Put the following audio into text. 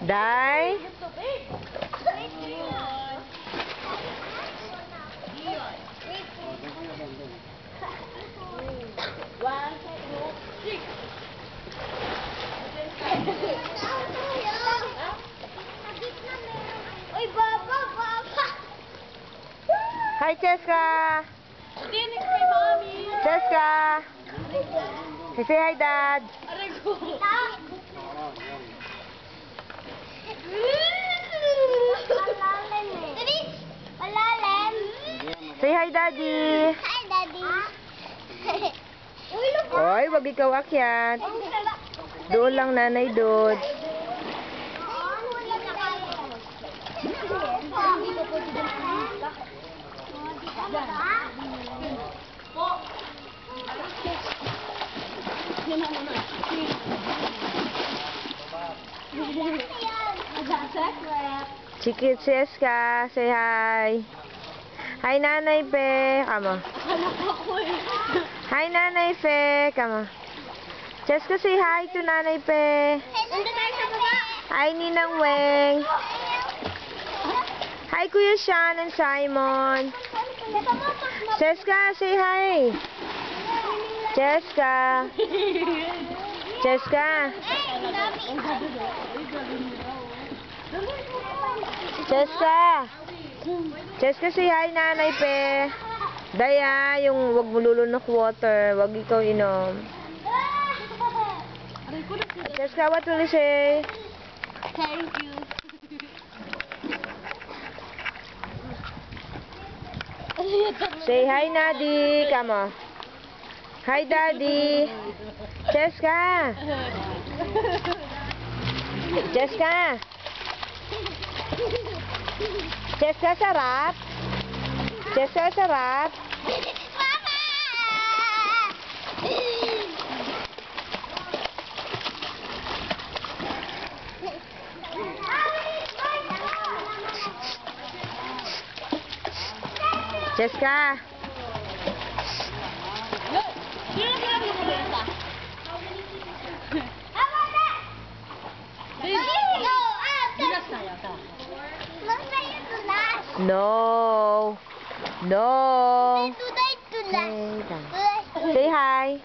Day? Uy, baba, baba. Hi, Cheska! Dinig kay Mami. Cheska! Say hi, Dad! Aray ko. Malalim. Say hi, Daddy! Hi, Daddy. Oy, wag ikaw akyat. Doon lang, Nanay Dod. Chiki Cheska, say hi. Hi, Nanay Pe. Kamo. Hi, Nanay Pe. Kamo. Cheska, say hi to Nanay Pe. Hi, Ninang Weng. Hi, Kuya Sean and Simon. Cheska, say hi. Cheska. Cheska. Cheska. Cheska, say hi, Nanay Pe. Daya, yung wag mo lulunok water. Wag ikaw inom. Cheska, what will you say? Thank you. Say hi, Nadi. Come on. Hi, Daddy. Cheska. Cheska. Cheska, sarap. Cheska, sarap. Cheska. No. No. Say hi.